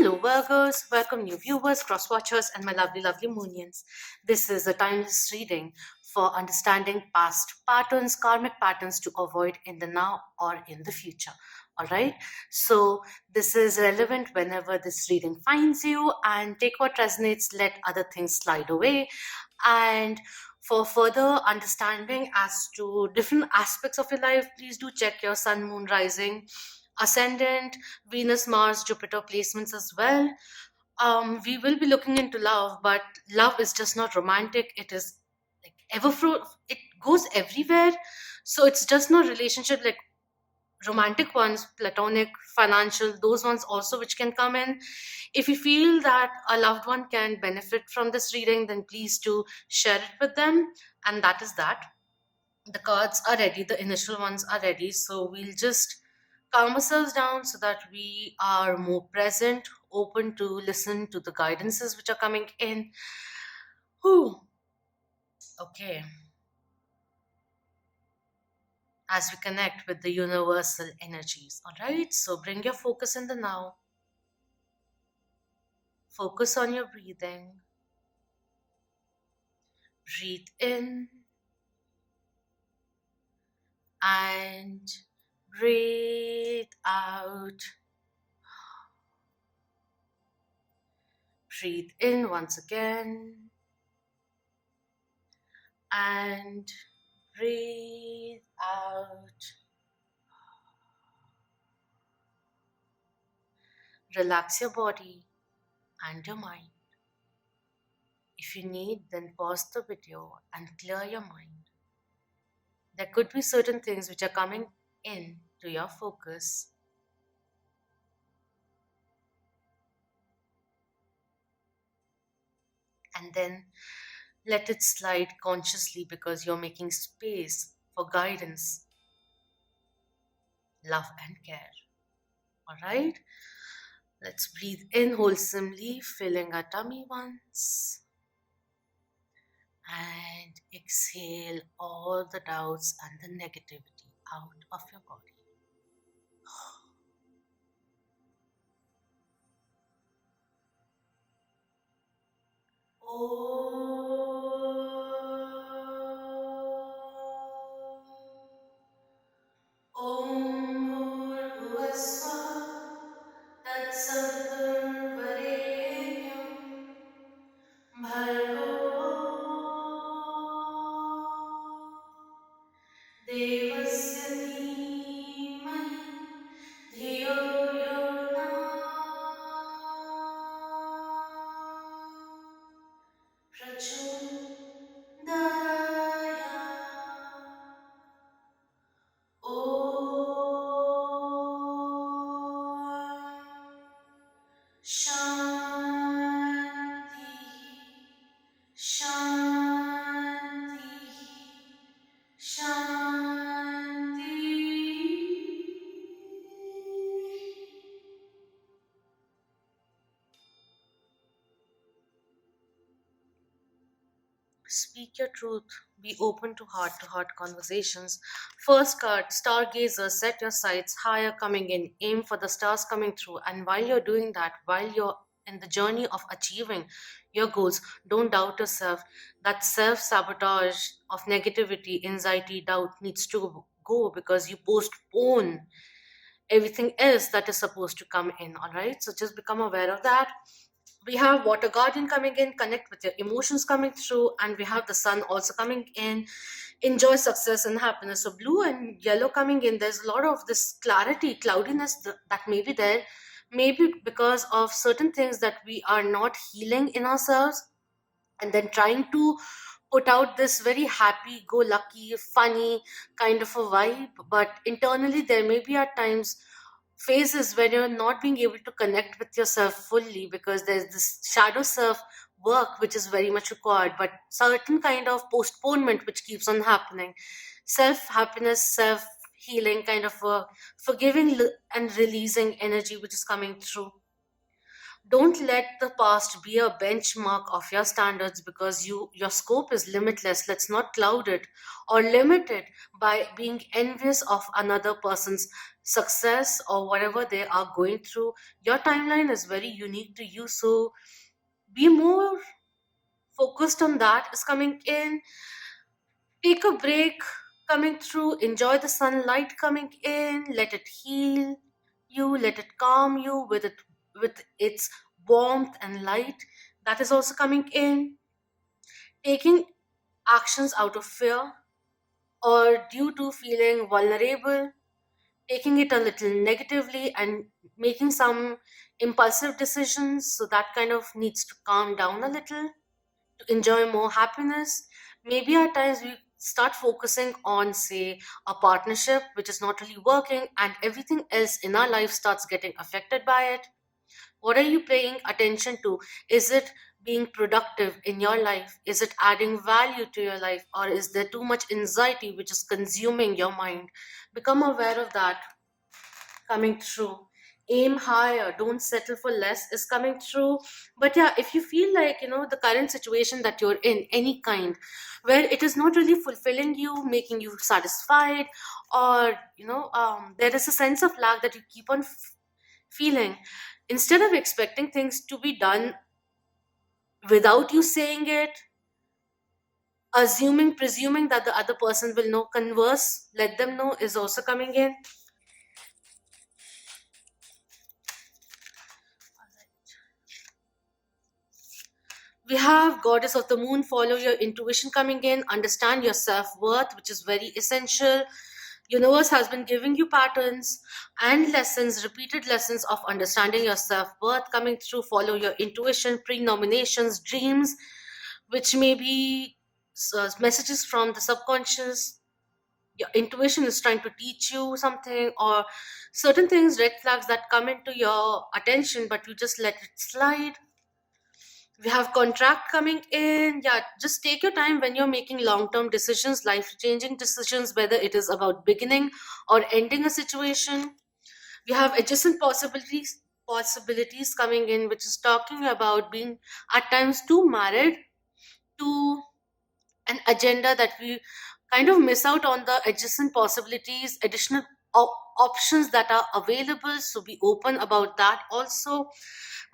Hello, Virgos. Welcome, new viewers, cross watchers, and my lovely, lovely Moonians. This is a timeless reading for understanding past patterns, karmic patterns to avoid in the now or in the future. All right. So, this is relevant whenever this reading finds you, and take what resonates, let other things slide away. And for further understanding as to different aspects of your life, please do check your sun, moon, rising, ascendant, Venus, Mars, Jupiter placements as well. We will be looking into love, but love is just not romantic. It is like it goes everywhere. So it's just not relationship like romantic ones, platonic, financial, those ones also which can come in. If you feel that a loved one can benefit from this reading, then please do share it with them. And that is that. The cards are ready, the initial ones are ready. So we'll just calm ourselves down so that we are more present, open to listen to the guidances which are coming in. Whew. Okay. As we connect with the universal energies. All right. So bring your focus in the now. Focus on your breathing. Breathe in and breathe out. Breathe in once again and breathe out. Relax your body and your mind. If you need, then pause the video and clear your mind. There could be certain things which are coming in to your focus. And then let it slide consciously because you're making space for guidance, love, and care. All right? Let's breathe in wholesomely, filling our tummy once. And exhale all the doubts and the negativity out of your body. Om Bhurvasva Tatsaviturvarenyam Bhargo Devasya Dhimahi Dhiyo Yo Na Prachodaya. Om Shanti Shanti Shanti. Speak your truth. Be open to heart conversations. First card, stargazer, set your sights higher coming in. Aim for the stars coming through. And while you're doing that, while you're in the journey of achieving your goals, don't doubt yourself. That self sabotage of negativity, anxiety, doubt needs to go because you postpone everything else that is supposed to come in. All right. So just become aware of that. We have water guardian coming in, connect with your emotions coming through, and we have the sun also coming in, enjoy success and happiness. So blue and yellow coming in, there's a lot of this clarity, cloudiness that may be there, maybe because of certain things that we are not healing in ourselves, and then trying to put out this very happy go lucky funny kind of a vibe, but internally there may be at times phases where you're not being able to connect with yourself fully because there's this shadow self work which is very much required, but certain kind of postponement which keeps on happening. Self happiness, self healing, kind of a forgiving and releasing energy which is coming through. Don't let the past be a benchmark of your standards because your scope is limitless. Let's not cloud it or limit it by being envious of another person's success or whatever they are going through. Your timeline is very unique to you, so be more focused on that is coming in. Take a break coming through, enjoy the sunlight coming in, let it heal you, let it calm you with its warmth and light that is also coming in. Taking actions out of fear or due to feeling vulnerable, taking it a little negatively and making some impulsive decisions, so that kind of needs to calm down a little to enjoy more happiness. Maybe at times we start focusing on, say, a partnership which is not really working, and everything else in our life starts getting affected by it. What are you paying attention to? Is it being productive in your life? Is it adding value to your life? Or is there too much anxiety which is consuming your mind? Become aware of that coming through. Aim higher, don't settle for less is coming through. But yeah, if you feel like, the current situation that you're in, any kind, where it is not really fulfilling you, making you satisfied, or there is a sense of lack that you keep on feeling, instead of expecting things to be done without you saying it, assuming, presuming that the other person will know, converse, let them know is also coming in. We have Goddess of the Moon, follow your intuition coming in, understand your self-worth, which is very essential. Universe has been giving you patterns and lessons, repeated lessons of understanding your self-worth coming through. Follow your intuition, pre-nominations, dreams, which may be messages from the subconscious. Your intuition is trying to teach you something, or certain things, red flags that come into your attention, but you just let it slide. We have contract coming in. Yeah, just take your time when you're making long term decisions, life changing decisions, whether it is about beginning or ending a situation. We have adjacent possibilities coming in, which is talking about being at times too married to an agenda, that we kind of miss out on the adjacent possibilities, additional options that are available, so be open about that also.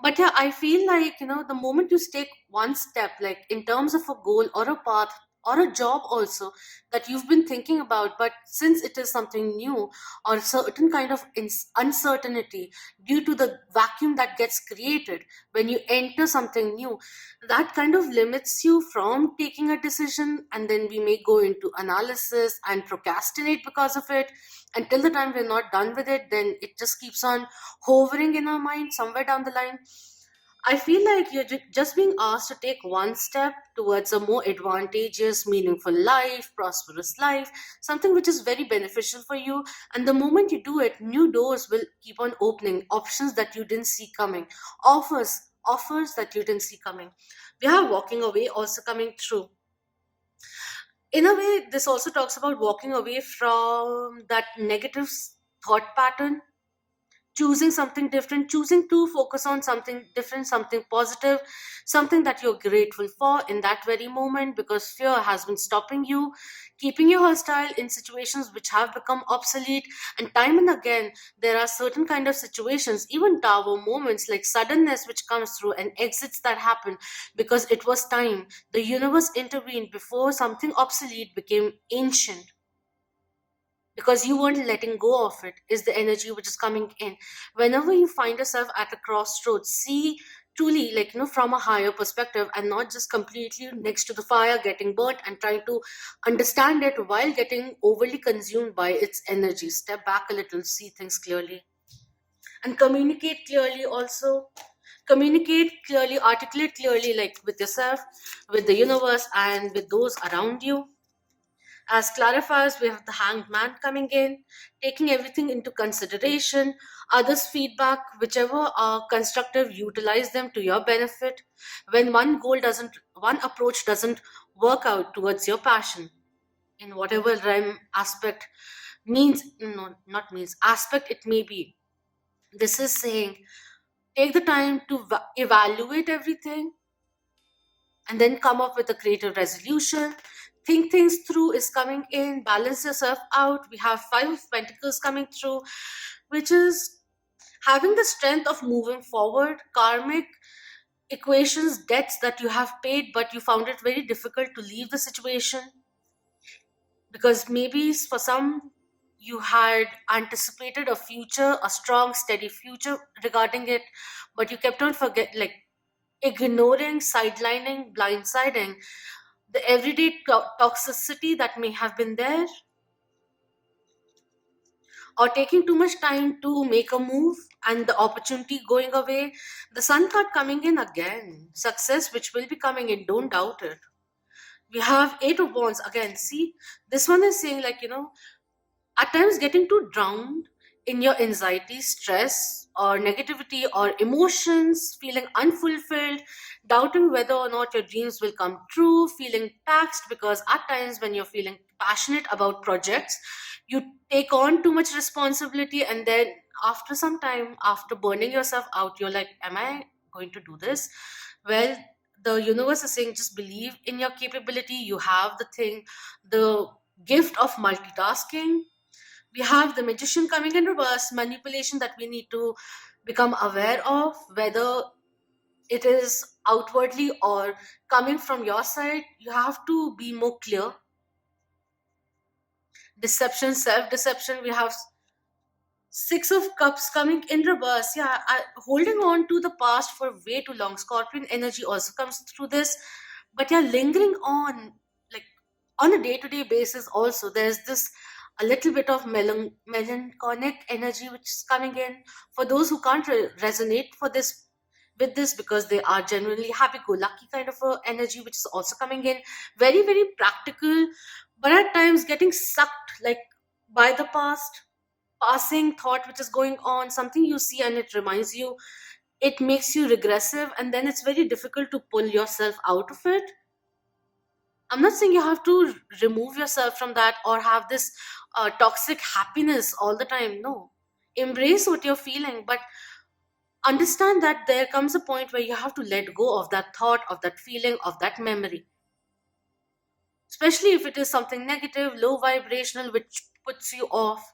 But yeah, I feel like, the moment you take one step, like in terms of a goal or a path or a job also, that you've been thinking about, but since it is something new or certain kind of uncertainty due to the vacuum that gets created when you enter something new, that kind of limits you from taking a decision, and then we may go into analysis and procrastinate because of it. Until the time we're not done with it, then it just keeps on hovering in our mind somewhere down the line. I feel like you're just being asked to take one step towards a more advantageous, meaningful life, prosperous life, something which is very beneficial for you. And the moment you do it, new doors will keep on opening, options that you didn't see coming, offers that you didn't see coming. We have walking away also coming through. In a way, this also talks about walking away from that negative thought pattern, choosing something different, choosing to focus on something different, something positive, something that you're grateful for in that very moment, because fear has been stopping you, keeping you hostile in situations which have become obsolete. And time and again, there are certain kind of situations, even tower moments like suddenness which comes through and exits that happen because it was time. The universe intervened before something obsolete became ancient, because you weren't letting go of it, is the energy which is coming in. Whenever you find yourself at a crossroads, see truly, like, from a higher perspective, and not just completely next to the fire getting burnt and trying to understand it while getting overly consumed by its energy. Step back a little, see things clearly, and communicate clearly also. Communicate clearly, articulate clearly, like with yourself, with the universe, and with those around you. As clarifiers, we have the hanged man coming in, taking everything into consideration, others' feedback, whichever are constructive, utilize them to your benefit. When one approach doesn't work out towards your passion, in whatever realm, aspect, means, no, not means, aspect it may be. This is saying, take the time to evaluate everything and then come up with a creative resolution. Think things through is coming in, balance yourself out. We have Five of Pentacles coming through. which is having the strength of moving forward. Karmic equations, debts that you have paid, but you found it very difficult to leave the situation because maybe for some you had anticipated a future, a strong steady future regarding it, but you kept on forget like ignoring, sidelining, blindsiding the everyday toxicity that may have been there, or taking too much time to make a move and the opportunity going away. The sun card coming in again, success which will be coming in, don't doubt it. We have eight of wands again. See, this one is saying like, at times getting too drowned in your anxiety, stress, or negativity, or emotions, feeling unfulfilled, doubting whether or not your dreams will come true, feeling taxed because at times when you're feeling passionate about projects, you take on too much responsibility, and then after some time, after burning yourself out, you're like, am I going to do this? Well, the universe is saying just believe in your capability. You have the thing, the gift of multitasking. We have the magician coming in reverse, manipulation that we need to become aware of, whether it is outwardly or coming from your side. You have to be more clear. Deception, self deception. We have six of cups coming in reverse. Yeah, holding on to the past for way too long. Scorpion energy also comes through this, but yeah, lingering on, like on a day-to-day basis also there's this a little bit of melancholic energy which is coming in. For those who can't resonate for this with this, because they are genuinely happy-go-lucky kind of a energy which is also coming in, very very practical, but at times getting sucked like by the past, passing thought which is going on, something you see and it reminds you, it makes you regressive, and then it's very difficult to pull yourself out of it. I'm not saying you have to remove yourself from that or have this toxic happiness all the time. No. Embrace what you're feeling, but understand that there comes a point where you have to let go of that thought, of that feeling, of that memory. Especially if it is something negative, low vibrational, which puts you off.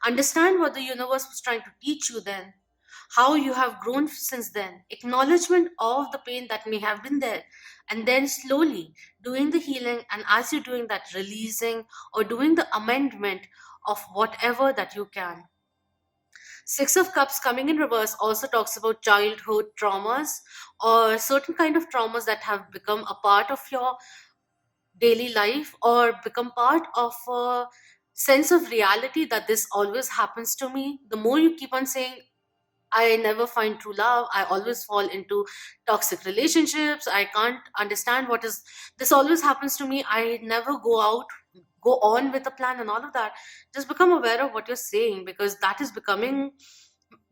Understand what the universe was trying to teach you then, how you have grown since then, acknowledgement of the pain that may have been there, and then slowly doing the healing. And as you're doing that, releasing or doing the amendment of whatever that you can. Six of Cups coming in reverse also talks about childhood traumas or certain kind of traumas that have become a part of your daily life or become part of a sense of reality that this always happens to me. The more you keep on saying, I never find true love, I always fall into toxic relationships, I can't understand what is this, always happens to me, I never go on with a plan and all of that. Just become aware of what you're saying, because that is becoming,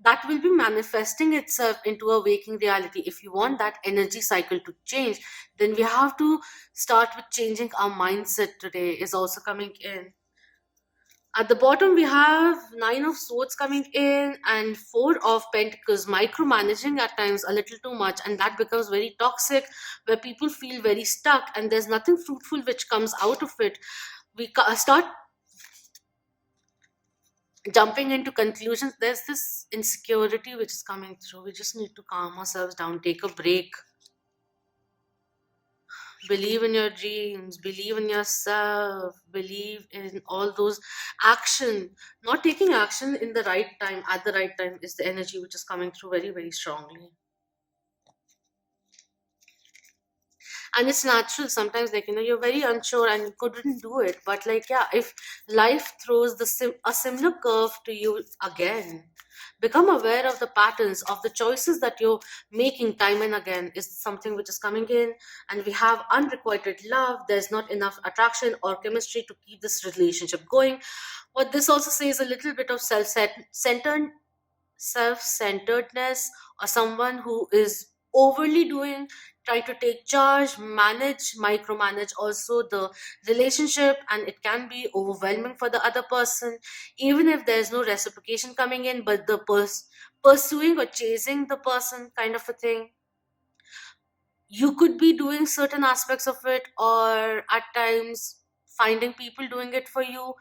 that will be manifesting itself into a waking reality. If you want that energy cycle to change, then we have to start with changing our mindset. Today is also coming in. At the bottom, we have Nine of Swords coming in and Four of Pentacles, micromanaging at times a little too much, and that becomes very toxic, where people feel very stuck and there's nothing fruitful which comes out of it. We start jumping into conclusions. There's this insecurity which is coming through. We just need to calm ourselves down, take a break, believe in your dreams, believe in yourself, believe in all those action. Not taking action in the right time at the right time is the energy which is coming through very very strongly. And it's natural sometimes, like, you're very unsure and you couldn't do it, but like, yeah, if life throws a similar curve to you again, become aware of the patterns of the choices that you're making time and again is something which is coming in. And we have unrequited love, there's not enough attraction or chemistry to keep this relationship going. What this also says, a little bit of self-centeredness, or someone who is overly doing, try to take charge, manage, micromanage also the relationship, and it can be overwhelming for the other person, even if there's no reciprocation coming in, but the pursuing or chasing the person kind of a thing. You could be doing certain aspects of it, or at times finding people doing it for you.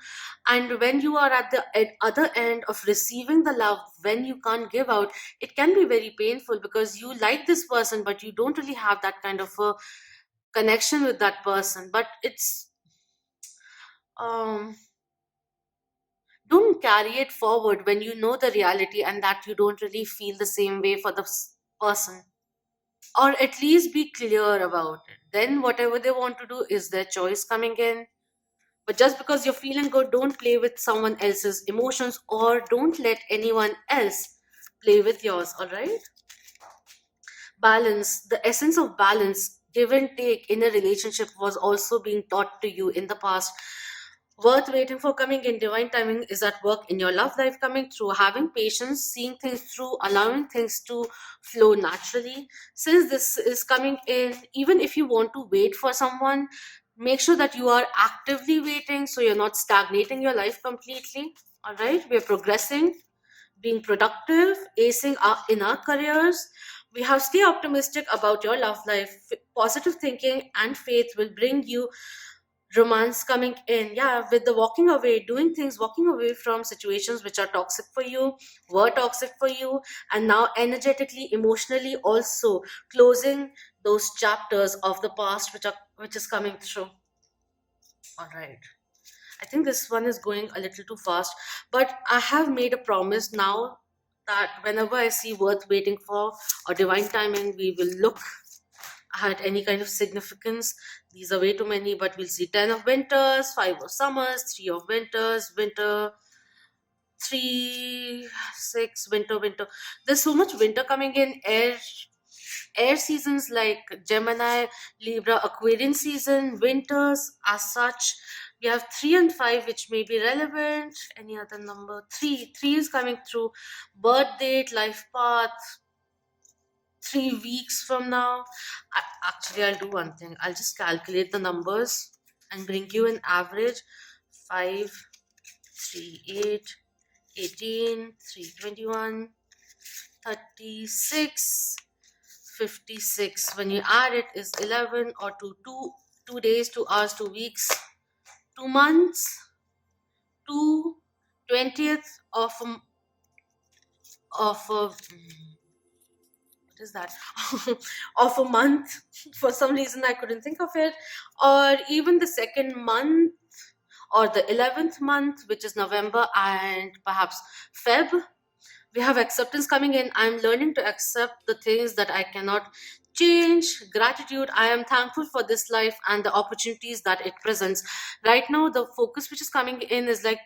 And when you are at the other end of receiving the love, when you can't give out, it can be very painful, because you like this person but you don't really have that kind of a connection with that person. But it's um don't carry it forward when you know the reality and that you don't really feel the same way for the person, or at least be clear about it. Then whatever they want to do is their choice coming in. But just because you're feeling good, don't play with someone else's emotions, or don't let anyone else play with yours. All right. Balance, the essence of balance, give and take in a relationship was also being taught to you in the past. Worth waiting for coming in, divine timing is at work in your love life coming through. Having patience, seeing things through, allowing things to flow naturally. Since this is coming in, even if you want to wait for someone, make sure that you are actively waiting so you're not stagnating your life completely. All right, we're progressing, being productive, acing in our careers. We have stay optimistic about your love life. Positive thinking and faith will bring you romance coming in. Yeah, with the walking away, doing things, walking away from situations which are toxic for you, were toxic for you, and now energetically, emotionally, also closing those chapters of the past which is coming through. All right. I think this one is going a little too fast, but I have made a promise now that whenever I see worth waiting for or divine timing, we will look at any kind of significance. These are way too many, but we'll see 10 of winters, 5 of summers, 3 of winters, winter, 3, 6, winter. There's so much winter coming in. Air seasons like Gemini, Libra, Aquarian season, winters as such. We have 3 and 5, which may be relevant. Any other number? 3 is coming through. Birth date, life path, 3 weeks from now. Actually, I'll do one thing. I'll just calculate the numbers and bring you an average. 5, 3, 8, 18, 3, 21, 36, 56. When you add it is 11, or 2 days, 2 hours, 2 weeks, 2 months, 2 20th of what is that? Of a month. For some reason I couldn't think of it. Or even the second month, or the 11th month, which is November, and perhaps Feb. We have acceptance coming in. I'm learning to accept the things that I cannot change. Gratitude, I am thankful for this life and the opportunities that it presents. Right now the focus which is coming in is like,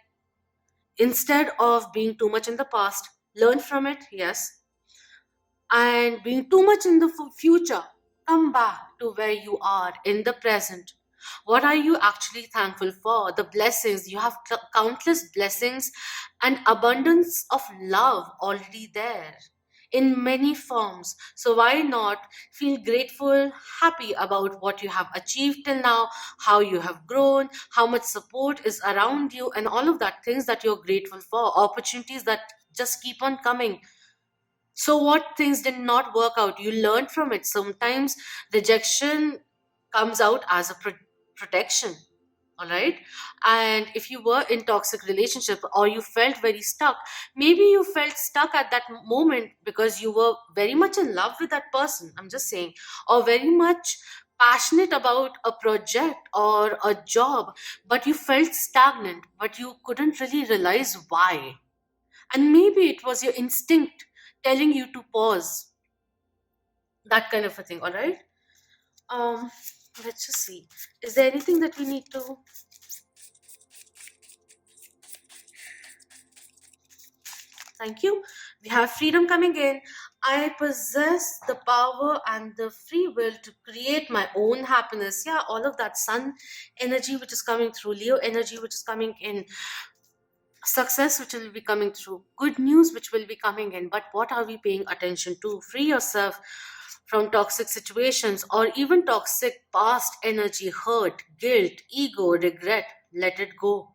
instead of being too much in the past, learn from it, yes, and being too much in the future, come back to where you are in the present. What are you actually thankful for? The blessings. You have countless blessings and abundance of love already there in many forms. So why not feel grateful, happy about what you have achieved till now, how you have grown, how much support is around you, and all of that things that you're grateful for, opportunities that just keep on coming. So what things did not work out, you learn from it. Sometimes rejection comes out as a protection. All right. And if you were in toxic relationship, or you felt very stuck, maybe you felt stuck at that moment because you were very much in love with that person, I'm just saying, or very much passionate about a project or a job, but you felt stagnant, but you couldn't really realize why. And maybe it was your instinct telling you to pause, that kind of a thing. All right. um let's just see, is there anything that we need to? Thank you. We have freedom coming in. I possess the power and the free will to create my own happiness. Yeah, all of that sun energy which is coming through, Leo energy which is coming in, success which will be coming through, good news which will be coming in. But what are we paying attention to? Free yourself from toxic situations, or even toxic past energy, hurt, guilt, ego, regret. Let it go.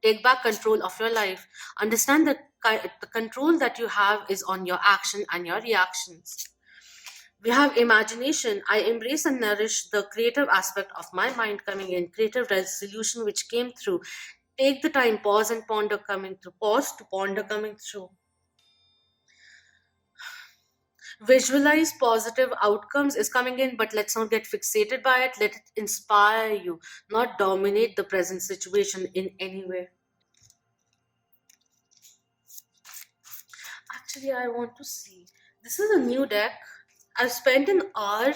Take back control of your life. Understand that the control that you have is on your action and your reactions. We have imagination. I embrace and nourish the creative aspect of my mind coming in, creative resolution which came through. Take the time, pause and ponder coming through. Pause to ponder coming through. Visualize positive outcomes is coming in, but let's not get fixated by it. Let it inspire you, not dominate the present situation in any way. Actually, I want to see. This is a new deck. I've spent an hour.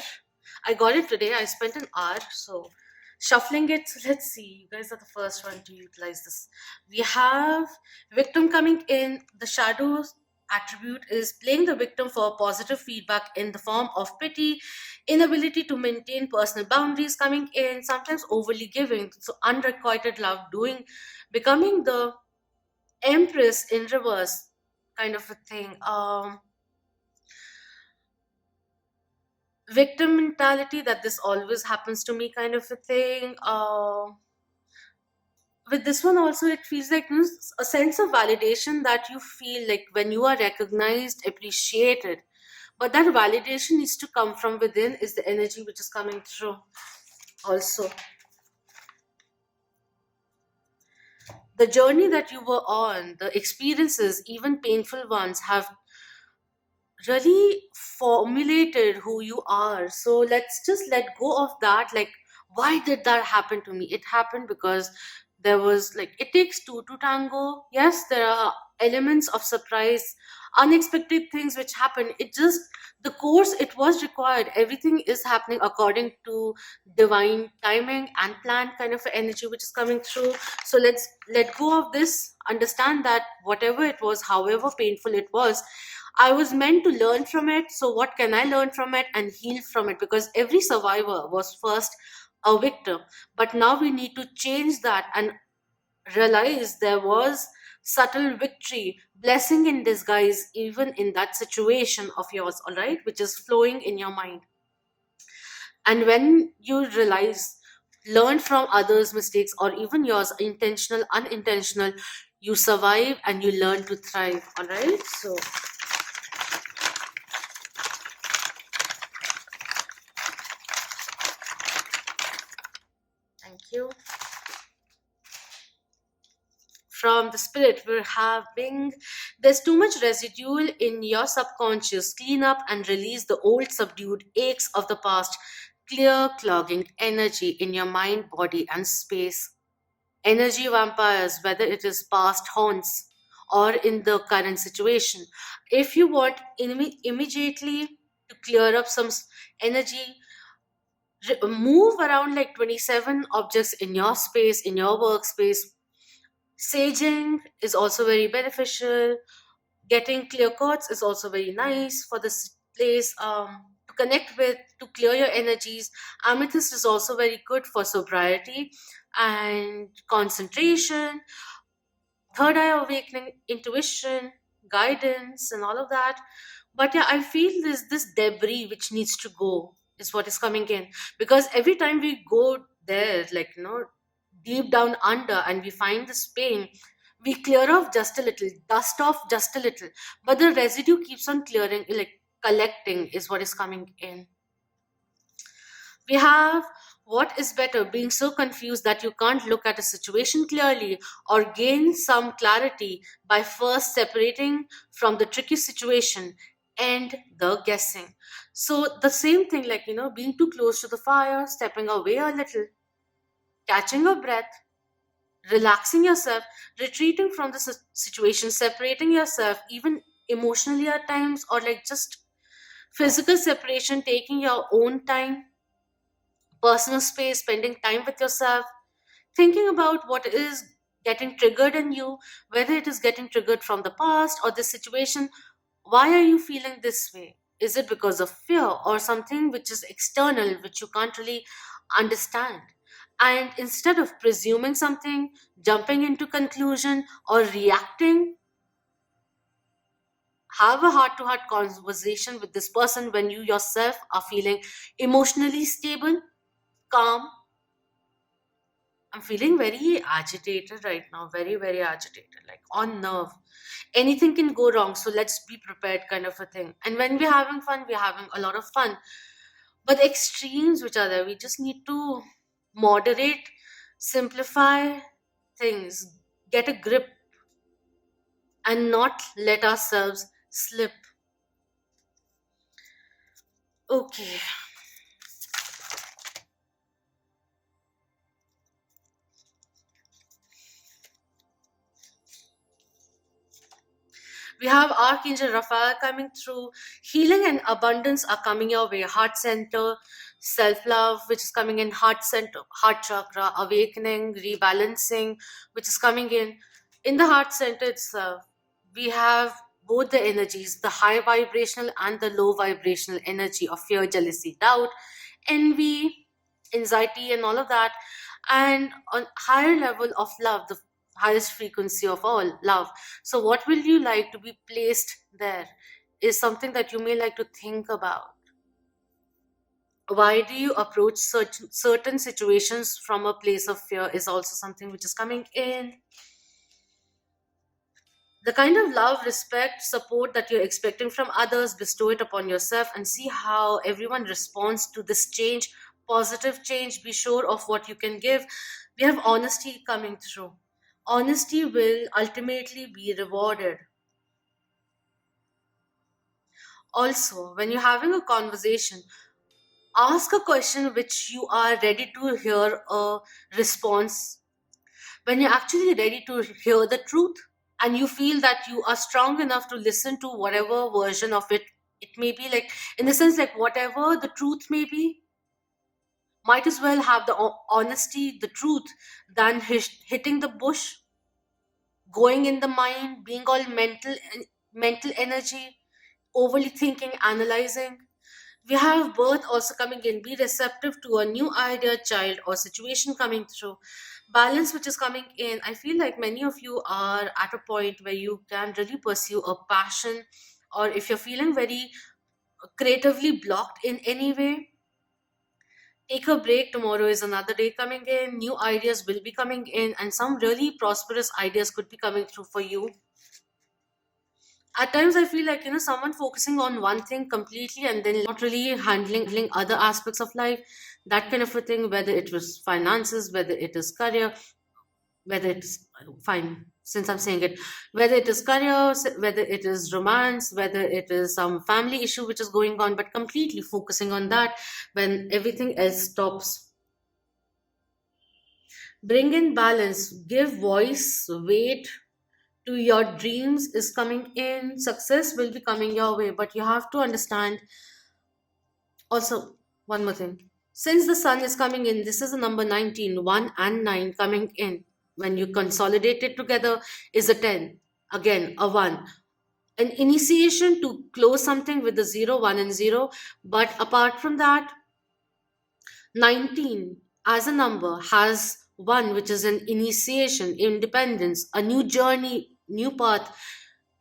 I got it today. I spent an hour so shuffling it. So let's see. You guys are the first one to utilize this. We have victim coming in. The shadow attribute is playing the victim for positive feedback in the form of pity, inability to maintain personal boundaries coming in, sometimes overly giving. So unrequited love, doing, becoming the empress in reverse kind of a thing. Victim mentality, that this always happens to me kind of a thing. With this one also, it feels like, a sense of validation that you feel like when you are recognized, appreciated, but that validation needs to come from within, is the energy which is coming through also. The journey that you were on, the experiences, even painful ones, have really formulated who you are. So let's just let go of that. Like, why did that happen to me? It happened because there was, like, it takes two to tango. Yes, there are elements of surprise, unexpected things which happen. It just, the course it was required, everything is happening according to divine timing and plan kind of energy which is coming through. So let's let go of this, understand that whatever it was, however painful it was, I was meant to learn from it. So, what can I learn from it and heal from it? Because every survivor was first a victim. But now we need to change that and realize there was subtle victory, blessing in disguise, even in that situation of yours, all right, which is flowing in your mind. And when you realize, learn from others' mistakes or even yours, intentional, unintentional, you survive and you learn to thrive, all right? So, thank you. From the spirit, we're having, there's too much residue in your subconscious. Clean up and release the old subdued aches of the past. Clear clogging energy in your mind, body, and space. Energy vampires, whether it is past haunts or in the current situation. If you want immediately to clear up some energy, move around like 27 objects in your space, in your workspace. Saging is also very beneficial. Getting clear chords is also very nice for this place, to connect with, to clear your energies. Amethyst is also very good for sobriety and concentration, third eye awakening, intuition, guidance, and all of that. But yeah, I feel this debris which needs to go is what is coming in, because every time we go there, like, deep down under, and we find this pain, we clear off just a little, dust off just a little, but the residue keeps on clearing, like collecting, is what is coming in. We have, what is better, being so confused that you can't look at a situation clearly, or gain some clarity by first separating from the tricky situation and the guessing. So, the same thing, like, being too close to the fire, stepping away a little, catching a breath, relaxing yourself, retreating from the situation, separating yourself, even emotionally at times, or like just physical separation, taking your own time, personal space, spending time with yourself, thinking about what is getting triggered in you, whether it is getting triggered from the past or this situation. Why are you feeling this way? Is it because of fear or something which is external, which you can't really understand? And instead of presuming something, jumping into conclusion, or reacting, have a heart to heart conversation with this person when you yourself are feeling emotionally stable, calm, I'm feeling very agitated right now, very, very agitated, like on nerve. Anything can go wrong, so let's be prepared, kind of a thing. And when we're having fun, we're having a lot of fun. But the extremes which are there, we just need to moderate, simplify things, get a grip, and not let ourselves slip. Okay. We have Archangel Raphael coming through. Healing and abundance are coming your way. Heart center, self love, which is coming in. Heart center, heart chakra, awakening, rebalancing, which is coming in. In the heart center itself, we have both the energies, the high vibrational and the low vibrational energy of fear, jealousy, doubt, envy, anxiety, and all of that. And on higher level of love, the highest frequency of all, love. So, what will you like to be placed there is something that you may like to think about. Why do you approach certain situations from a place of fear is also something which is coming in. The kind of love, respect, support that you're expecting from others, bestow it upon yourself and see how everyone responds to this change, positive change. Be sure of what you can give. We have honesty coming through. Honesty will ultimately be rewarded. Also, when you're having a conversation, ask a question which you are ready to hear a response. When you're actually ready to hear the truth and you feel that you are strong enough to listen to whatever version of it may be, like in the sense, like whatever the truth may be, might as well have the honesty, the truth, than hitting the bush, going in the mind, being all mental energy, overly thinking, analyzing. We have birth also coming in. Be receptive to a new idea, child, or situation coming through. Balance, which is coming in. I feel like many of you are at a point where you can really pursue a passion, or if you're feeling very creatively blocked in any way, take a break. Tomorrow is another day coming in. New ideas will be coming in, and some really prosperous ideas could be coming through for you. At times I feel like, someone focusing on one thing completely and then not really handling other aspects of life, that kind of a thing, whether it was finances, whether it is career, whether it's fine, since I'm saying it, whether it is career, whether it is romance, whether it is some family issue which is going on, but completely focusing on that when everything else stops. Bring in balance, give voice, weight to your dreams is coming in. Success will be coming your way, but you have to understand also one more thing. Since the sun is coming in, this is the number 19, 1 and 9 coming in. When you consolidate it together, is a 10. Again, a 1. An initiation to close something with the 0, 1, and 0. But apart from that, 19 as a number has 1, which is an initiation, independence, a new journey, new path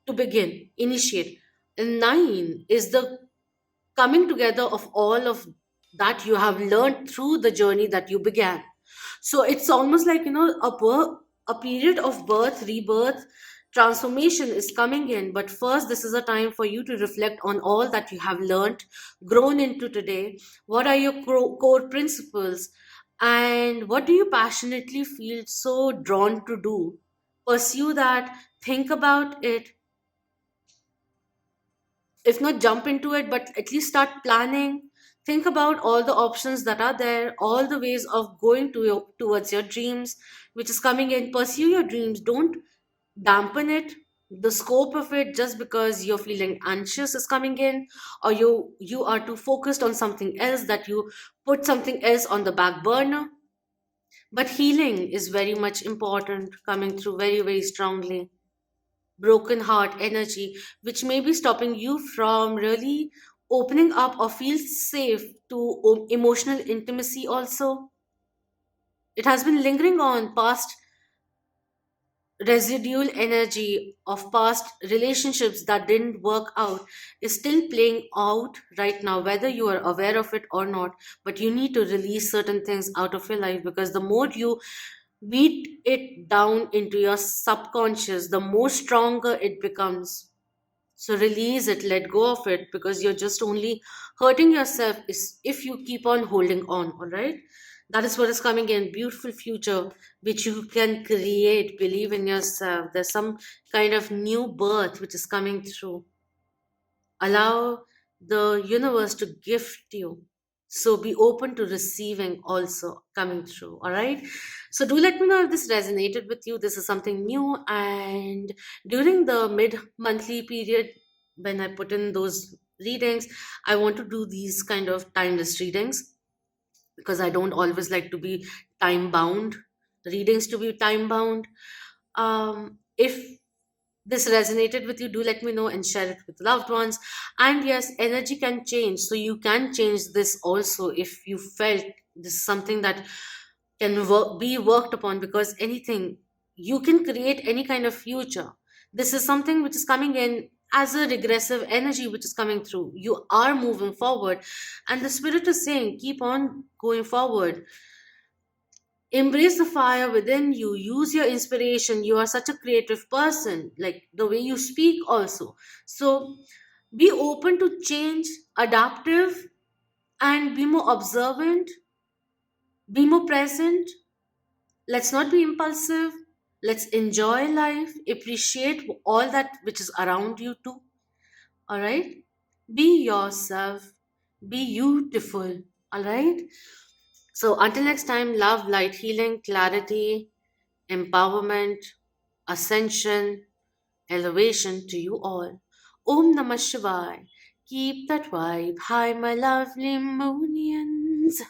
to begin, initiate. And 9 is the coming together of all of that you have learned through the journey that you began. So it's almost like, a period of birth, rebirth, transformation is coming in. But first, this is a time for you to reflect on all that you have learned, grown into today. What are your core principles? And what do you passionately feel so drawn to do? Pursue that, think about it. If not jump into it, but at least start planning. Think about all the options that are there, all the ways of going towards your dreams, which is coming in. Pursue your dreams. Don't dampen it, the scope of it, just because you're feeling anxious is coming in, or you are too focused on something else that you put something else on the back burner. But healing is very much important, coming through very, very strongly. Broken heart energy, which may be stopping you from really opening up or feel safe to emotional intimacy also. It has been lingering on past residual energy of past relationships that didn't work out is still playing out right now, whether you are aware of it or not. But you need to release certain things out of your life, because the more you beat it down into your subconscious, the more stronger it becomes. So release it, let go of it, because you're just only hurting yourself is if you keep on holding on, all right? That is what is coming in. Beautiful future which you can create. Believe in yourself. There's some kind of new birth which is coming through. Allow the universe to gift you. So be open to receiving also coming through. All right. So do let me know if this resonated with you. This is something new. And during the mid monthly period, when I put in those readings, I want to do these kind of timeless readings because I don't always like to be time bound. Readings to be time bound. If this resonated with you, do let me know and share it with loved ones. And yes, energy can change, so you can change this also if you felt this is something that can be worked upon, because anything, you can create any kind of future. This is something which is coming in as a regressive energy which is coming through. You are moving forward, and the spirit is saying keep on going forward. Embrace the fire within you, use your inspiration. You are such a creative person, like the way you speak also. So be open to change, adaptive, and be more observant, be more present. Let's not be impulsive. Let's enjoy life, appreciate all that which is around you too. All right, be yourself, be beautiful. All right, so until next time, love, light, healing, clarity, empowerment, ascension, elevation to you all. Om Namah Shivaya. Keep that vibe high, my lovely Moonians.